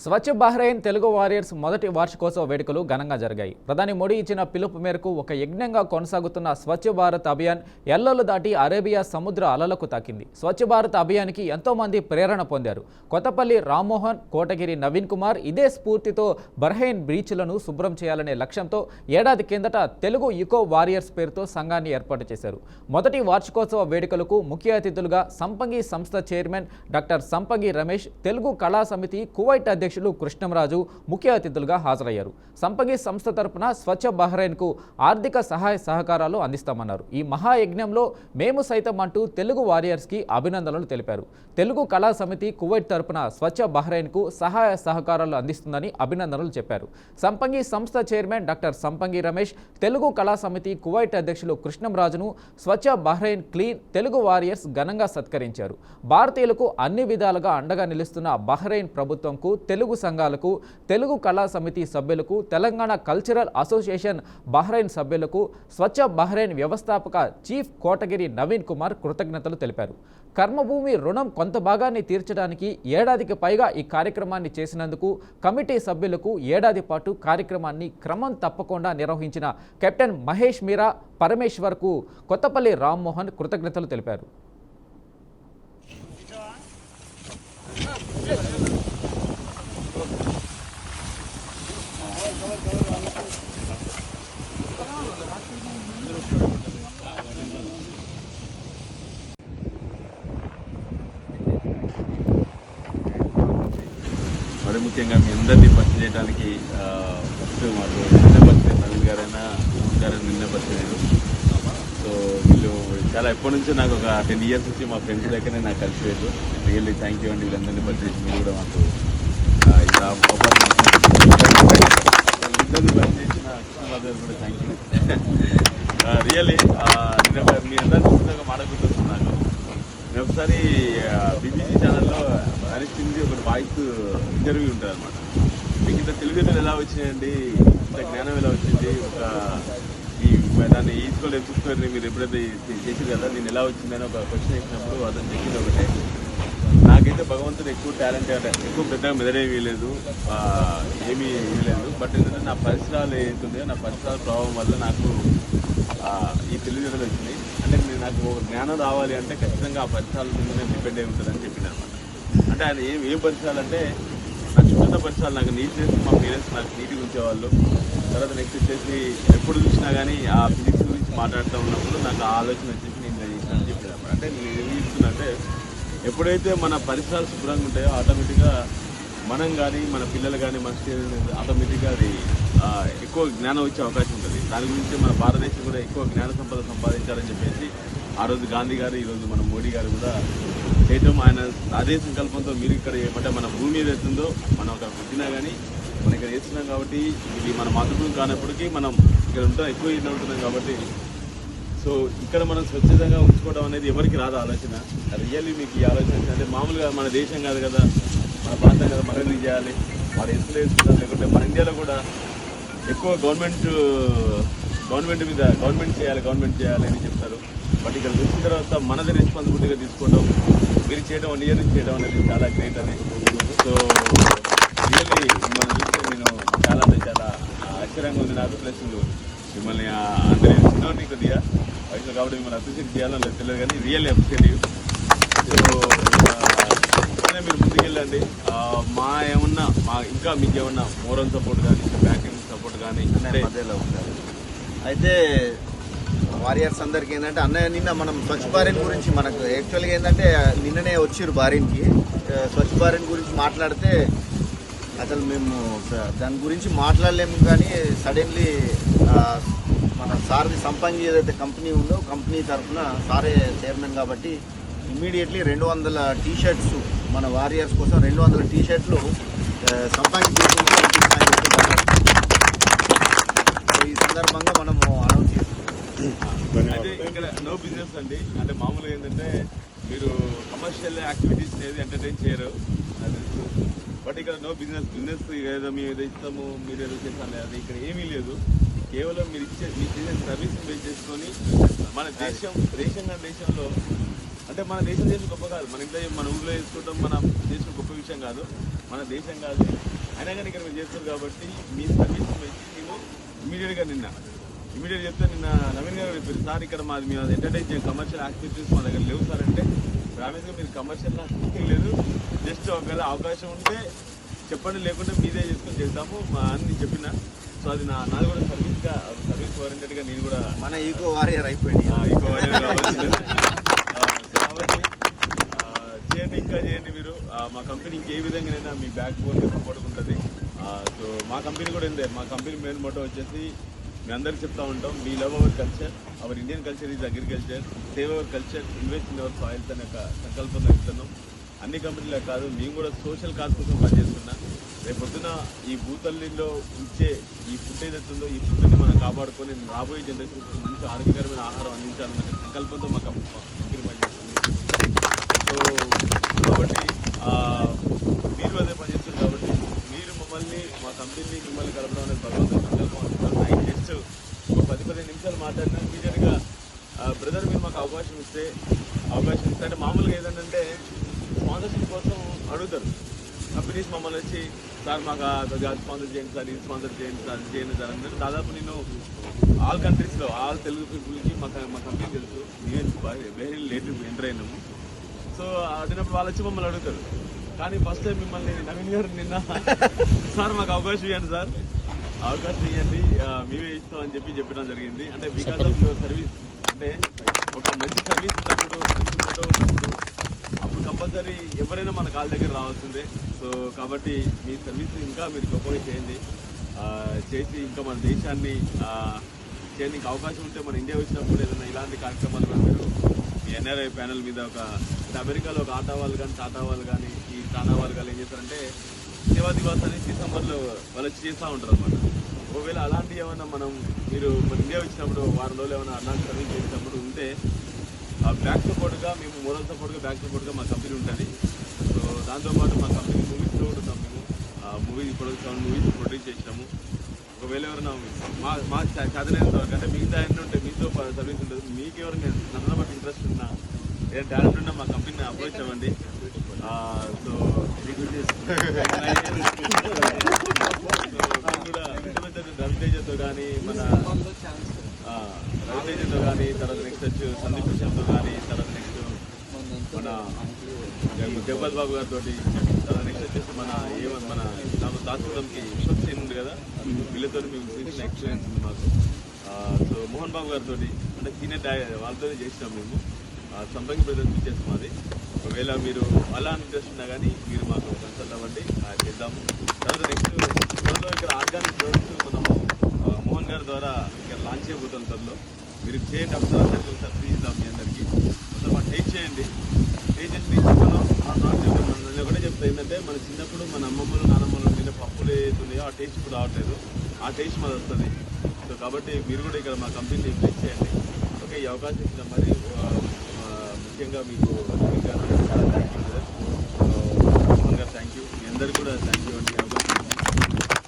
స్వచ్ఛ Bahrain Telugu warriors మొదటి వార్షికోత్సవ వేడుకలు ఘనంగా జరిగాయి. ప్రధాని మోడీ ఇచ్చిన పిలుపు మేరకు ఒక యజ్ఞంగా కొనసాగుతున్న స్వచ్ఛ భారత్ అభియాన్ ఎల్లలు దాటి అరేబియా సముద్ర అలలకు తాకింది. స్వచ్ఛ భారత్ అభియాన్కి ఎంతో మంది ప్రేరణ పొందారు. కొత్తపల్లి రామ్మోహన్, కోటగిరి నవీన్ కుమార్ ఇదే స్ఫూర్తితో బహ్రెయిన్ బీచ్లను శుభ్రం చేయాలనే లక్ష్యంతో ఏడాది కిందట తెలుగు ఇకో వారియర్స్ పేరుతో సంఘాన్ని ఏర్పాటు చేశారు. మొదటి వార్షికోత్సవ వేడుకలకు ముఖ్య అతిథులుగా సంపంగి సంస్థ చైర్మన్ డాక్టర్ సంపంగి రమేష్, తెలుగు కళా సమితి కువైట్ అధ్యక్షులు కృష్ణంరాజు ముఖ్య అతిథులుగా హాజరయ్యారు. సంపంగి సంస్థ తరపున స్వచ్ఛ బహ్రెయిన్కు ఆర్థిక సహాయ సహకారాలు అందిస్తామన్నారు. ఈ మహాయజ్ఞంలో మేము సైతం అంటూ తెలుగు వారియర్స్కి అభినందనలు తెలిపారు. తెలుగు కళా సమితి కువైట్ తరపున స్వచ్ఛ బహ్రెయిన్కు సహాయ సహకారాలు అందిస్తుందని అభినందనలు చెప్పారు. సంపంగి సంస్థ చైర్మన్ డాక్టర్ సంపంగి రమేష్, తెలుగు కళా సమితి కువైట్ అధ్యక్షులు కృష్ణంరాజును స్వచ్ఛ బహ్రెయిన్ క్లీన్ తెలుగు వారియర్స్ ఘనంగా సత్కరించారు. భారతీయులకు అన్ని విధాలుగా అండగా నిలుస్తున్న బహ్రెయిన్ ప్రభుత్వంకు, తెలుగు సంఘాలకు, తెలుగు కళా సమితి సభ్యులకు, తెలంగాణ కల్చరల్ అసోసియేషన్ బహ్రెయిన్ సభ్యులకు స్వచ్ఛ బహ్రెయిన్ వ్యవస్థాపక చీఫ్ కోటగిరి నవీన్ కుమార్ కృతజ్ఞతలు తెలిపారు. కర్మభూమి రుణం కొంత భాగాన్ని తీర్చడానికి ఏడాదికి పైగా ఈ కార్యక్రమాన్ని చేసినందుకు కమిటీ సభ్యులకు, ఏడాది పాటు కార్యక్రమాన్ని క్రమం తప్పకుండా నిర్వహించిన కెప్టెన్ మహేష్ మీరా, పరమేశ్వర్కు కొత్తపల్లి రామ్మోహన్ కృతజ్ఞతలు తెలిపారు. మరి ముఖ్యంగా మీ అందరినీ పరిచయం చేయడానికి ఫస్ట్ మాకు నిన్న పరిచయం నవీన్ గారైనా గారైనా నిన్న పరిచయం. సో వీళ్ళు చాలా ఎప్పటి నుంచో నాకు ఒక 10 years నుంచి మా ఫ్రెండ్స్ దగ్గరనే నాకు కలిసిపోయారు. రియల్లీ థ్యాంక్ యూ అండి. వీళ్ళందరినీ పరిచయం మీరు కూడా మాకు ఇలా ఇద్దరిని పరిచయం చేసిన కృష్ణరాజు గారు కూడా థ్యాంక్ యూ. రియల్లీ నేను మీ అందరినీ చూసినాక మాట్లాడుకుంటున్నాను. నేను ఒకసారి బీబీసీ ఛానల్లో అనిపించింది ఒక వాయిస్ ఇంటర్వ్యూ ఉంటుంది అనమాట. మీకు ఇంత తెలుగులో ఎలా వచ్చినాయండి, ఇంత జ్ఞానం ఎలా వచ్చింది, ఒక ఈ దాన్ని ఈజ్వల్ ఎపిసోడ్ని మీరు ఎప్పుడైతే చేసారు కదా, నేను ఎలా వచ్చిందని ఒక క్వశ్చన్ వేసినప్పుడు అతను చెప్పింది ఒకటే, నాకైతే భగవంతుడు ఎక్కువ టాలెంట్ ఎక్కువ పెద్దగా మెదడేమీ వీలేదు, ఏమీ వీలేదు. బట్ ఏంటంటే నా పరిసరాలు ఏంటుందో నా పరిసరాల ప్రభావం వల్ల నాకు ఈ తెలివితేటలు వచ్చినాయి. అంటే నాకు ఒక జ్ఞానం రావాలి అంటే ఖచ్చితంగా ఆ పరిసరాల మీద డిపెండ్ అయి ఉంటుందని చెప్పింది అనమాట. అంటే ఆయన ఏం పరిసరాలు అంటే, నా చుట్టూ పరిసరాలు నాకు నీట్నెస్, మా పేరెంట్స్ నాకు నీట్గా ఉంచేవాళ్ళు. తర్వాత నెక్స్ట్ వచ్చేసి ఎప్పుడు చూసినా కానీ ఆ ఫిజిక్స్ గురించి మాట్లాడుతూ ఉన్నప్పుడు నాకు ఆ ఆలోచన వచ్చేసి నేను చేసిన అని చెప్పాను అనమాట. అంటే నేను ఏం చెప్తున్నా ఎప్పుడైతే మన పరిసరాలు శుభ్రంగా ఉంటాయో ఆటోమేటిక్గా మనం కానీ మన పిల్లలు కానీ మన స్టూడెంట్ ఆటోమేటిక్గా అది ఎక్కువ జ్ఞానం వచ్చే అవకాశం ఉంటుంది. దాని గురించి మన భారతదేశం కూడా ఎక్కువ జ్ఞాన సంపద సంపాదించాలని చెప్పేసి ఆ రోజు గాంధీ గారు, ఈరోజు మన మోడీ గారు కూడా చేయటం, ఆయన అదే సంకల్పంతో మీరు ఇక్కడ ఏమంటే మన భూమి ఏది అవుతుందో మనం అక్కడ పుట్టినా కానీ మనం ఇక్కడ చేస్తున్నాం కాబట్టి ఇది మన మాతృభూమి కానప్పటికీ మనం ఇక్కడ ఉంటాం, ఎక్కువ ఇట్లా ఉంటున్నాం కాబట్టి సో ఇక్కడ మనం స్వచ్ఛతంగా ఉంచుకోవడం అనేది ఎవరికి రాదు ఆలోచన. రియల్లీ మీకు ఈ ఆలోచన అంటే మామూలుగా మన దేశం కాదు కదా, మన ప్రాంతం కదా, మనం ఎందుకు చేయాలి, వాడు ఎత్తులు వేస్తున్నారు. లేకుంటే మన ఇండియాలో కూడా ఎక్కువ గవర్నమెంట్ చేయాలి అని చెప్తారు. బట్ ఇక్కడ వచ్చిన తర్వాత మనది రెస్పాన్సిబిలిటీగా తీసుకోవడం, మీరు చేయడం 1 year నుంచి చేయడం అనేది చాలా గ్రేట్ అని. సో రియల్లీ మిమ్మల్ని చూస్తే నేను చాలా అంటే చాలా ఆశ్చర్యంగా ఉంది నాకు. ప్లస్ మిమ్మల్ని అందరూ చిన్నవాడిని కొద్దిగా వయసులో కాబట్టి మిమ్మల్ని అప్రిషియేట్ చేయాలని తెలియదు కానీ రియల్లీ అప్రిషియేట్ యూ. సో మీరు ముందుకెళ్ళండి. ఇంకా మీకు ఏమన్నా మోరల్ సపోర్ట్ కానీ బ్యాకింగ్ సపోర్ట్ కానీ మధ్యలో ఉంటారు. అయితే వారియర్స్ అందరికీ ఏంటంటే అన్నయ్య నిన్న మనం స్వచ్ఛ భారత్ గురించి మనకు యాక్చువల్గా ఏంటంటే నిన్ననే వచ్చిర్రు భారత్కి. స్వచ్ఛ భారత్ గురించి మాట్లాడితే అసలు మేము దాని గురించి మాట్లాడలేము కానీ సడన్లీ మన సార్ది సంపంగి ఏదైతే కంపెనీ ఉందో కంపెనీ తరఫున సారే చైర్మన్ కాబట్టి ఇమ్మీడియట్లీ 200 టీషర్ట్స్ మన వారియర్స్ కోసం 200 టీషర్ట్లు సంపంగి ఈ సందర్భంగా మనము అనౌన్స్ చేస్తున్నాం. అయితే ఇక్కడ నో బిజినెస్ అండి. అంటే మామూలుగా ఏంటంటే మీరు కమర్షియల్ యాక్టివిటీస్ అనేది ఎంటర్టైన్ చేయరు, బట్ ఇక్కడ నో బిజినెస్ ఏదో మేము ఏదో ఇస్తాము మీరు ఏదో చేస్తాను అది ఇక్కడ ఏమీ లేదు. కేవలం మీరు చేసే సర్వీస్ బేస్ చేసుకొని మన దేశంలో అంటే మన దేశం గొప్ప కాదు, మన ఇంట్లో మన ఊళ్ళో చేసుకుంటాం, మన దేశం గొప్ప విషయం కాదు. మన దేశం కాదు, అయినా కానీ ఇక్కడ మీరు చేస్తారు కాబట్టి మీ సర్వీస్ నేను ఇమీడియట్ చెప్తే నిన్న నవీన్ గారు చెప్పారు, సార్ ఇక్కడ మాది మేము ఎంటర్టైన్ చేయం, కమర్షియల్ యాక్టివిటీస్ మా దగ్గర లేవు సార్ అంటే, ప్రామిస్గా మీరు కమర్షియల్ లేదు, జస్ట్ ఒకవేళ అవకాశం ఉంటే చెప్పండి, లేకుంటే మీదే చేసుకొని చేద్దాము అని చెప్పిన. సో అది నాది కూడా సర్వీస్ ఓరియంటెడ్గా నేను కూడా మన ఈకో వారియర్ అయిపోయింది. ఈకో వారియర్ కావాల్సింది. కాబట్టి చేయండి, ఇంకా చేయండి మీరు. మా కంపెనీ ఇంకే విధంగానైనా మీ బ్యాక్ బోన్ సపోర్ట్ ఉంటుంది. సో మా కంపెనీ కూడా ఏందే, మా కంపెనీ మెయిన్ మోటో వచ్చేసి మీ అందరికి చెప్తా ఉంటాం, we love our culture, our Indian culture is agriculture, save our culture, invest in our soils అనే ఒక సంకల్పంతో ఇస్తున్నాం. అన్ని కంపెనీలకు కాదు, మేము కూడా సోషల్ కాజ్ కోసం పనిచేస్తున్నాం. రేపు పొద్దున ఈ భూతల్లిలో ఇచ్చే ఈ ఫుడ్ ఏదైతుందో ఈ ఫుడ్ని మనం కాపాడుకొని రాబోయే జనరేషన్ మంచి ఆరోగ్యకరమైన ఆహారం అందించాలన్న సంకల్పంతో మా కంపెనీ పనిచేస్తుంది. సో కాబట్టి మీరు అదే పనిచేస్తుంది కాబట్టి మీరు మమ్మల్ని మా కంపెనీని మిమ్మల్ని కలపడం అనేది భగవంతుని సంకల్పం అంటున్నారు. నైట్ జస్ట్ ఒక 10-15 నిమిషాలు మాట్లాడినా ఇమీడియట్గా బ్రదర్ మీరు మాకు అవకాశం ఇస్తే అంటే మామూలుగా ఏదంటే స్పాన్సర్షిప్ కోసం అడుగుతారు కంపెనీస్ మమ్మల్ని వచ్చి, సార్ మాకు స్పాన్సర్ చేయండి సార్, ఇది స్పాన్సర్ చేయండి సార్, ఇది చేయండి సార్ అంటే దాదాపు నేను ఆల్ కంట్రీస్లో ఆల్ తెలుగు పీపుల్కి మా కంపెనీ తెలుసు, నేను వెరీ లేట్ ఎంటర్ అయినాము. సో అడిగినప్పుడు వాళ్ళు వచ్చి మమ్మల్ని అడుగుతారు. కానీ ఫస్ట్ టైం మిమ్మల్ని నవీన్ గారు నిన్న సార్ మాకు అవకాశం ఇవ్వండి సార్, అవకాశం ఇవ్వండి మేమే ఇస్తాం అని చెప్పడం జరిగింది. అంటే బికాస్ ఆఫ్ యువర్ సర్వీస్, అంటే ఒక మంచి సర్వీస్ ఉన్నప్పుడు అప్పుడు కంపల్సరీ ఎవరైనా మన కాళ్ళ దగ్గర రావాల్సిందే. సో కాబట్టి మీ సర్వీస్ ఇంకా మీరు గొప్పగా చేయండి, చేసి ఇంకా మన దేశాన్ని చేయడానికి అవకాశం ఉంటే మన ఇండియా వచ్చినప్పుడు ఏదైనా ఇలాంటి కార్యక్రమాలు కూడా మీరు ఈ ఎన్ఆర్ఐ ప్యానల్ మీద అమెరికాలో ఒక ఆటా వాళ్ళు కానీ టాటా వాళ్ళు కానీ ఈ టాటా వాళ్ళు కానీ ఏం చేస్తారంటే సేవా దివాస్ అని డిసెంబర్లో వాళ్ళు చేస్తూ ఉంటారు అనమాట. ఒకవేళ అలాంటివి ఏమైనా మీరు మన ఇండియా వచ్చినప్పుడు వారం రోజులు ఏమైనా అలాంటి సర్వీస్ చేసినప్పుడు ఉంటే బ్యాక్ సపోర్ట్గా మేము మోరల్ సపోర్ట్గా బ్యాక్ సపోర్ట్గా మా కంపెనీ ఉంటుంది. సో దాంతోపాటు మా కంపెనీ మూవీస్లో కూడా ఉంటాం. మేము ఇప్పుడు 7 మూవీస్ ప్రొడ్యూస్ చేసినాము. ఒకవేళ ఎవరైనా మా చదివినంత వరకు అంటే మిగతా అన్నీ ఉంటే మీతో సర్వీస్ ఉంటుంది, మీకు ఎవరైనా నన్ను బట్టి ఇంట్రెస్ట్ ఉన్నా ఏదైనా టాలెంట్ ఉన్నా మా కంపెనీని అప్రోచ్ అవ్వండి. సో కూడా రవితేజతో కానీ రవితేజతో కానీ తర్వాత నెక్స్ట్ వచ్చి సందీప్ కిషన్తో కానీ తర్వాత నెక్స్ట్ మన జగపత్ బాబు గారితో తర్వాత నెక్స్ట్ వచ్చేసి మన దాచుకోవడానికి విశ్వక్సేన్ ఉంది కదా, వీళ్ళతో మేము చేసిన ఎక్స్పీరియన్స్ ఉంది మాకు. సో మోహన్ బాబు గారితో అంటే సీనియర్ వాళ్ళతో చేసినాం మేము. సంపంగి బ్రదర్స్ ఇచ్చేసి మాది. ఒకవేళ మీరు అలా ఇంట్రెస్ట్ ఉన్నా కానీ మీరు మాకు కన్సల్ట్ అవ్వండి, చేద్దాము. తర్వాత నెక్స్ట్ త్వరలో ఇక్కడ ఆర్గానిక్ ప్రొడక్ట్స్ మనము మోహన్ గారి ద్వారా ఇక్కడ లాంచ్ చేయబోతాం త్వరలో. మీరు చేయండి, అప్పుడు అందరికీ సబ్సిడీ ఇద్దాం మీ అందరికీ. మొత్తం మాకు టేస్ట్ చేయండి, టేస్ట్ చేసి నేను ఒకటే చెప్తా ఏంటంటే మన చిన్నప్పుడు మన అమ్మమ్మలు నానమ్మలు తినే పప్పులు ఏతున్నాయో ఆ టేస్ట్ ఇప్పుడు రావట్లేదు, ఆ టేస్ట్ మాది వస్తుంది. సో కాబట్టి మీరు కూడా ఇక్కడ మా కంపెనీని టేస్ట్ చేయండి. ఓకే, ఈ అవకాశం ఇచ్చిన మరి ముఖ్యంగా మీకు చాలా థ్యాంక్ యూ బ్రదర్, మోహన్ గారు థ్యాంక్ యూ, మీ అందరికీ కూడా థ్యాంక్ యూ అండి అవకాశం.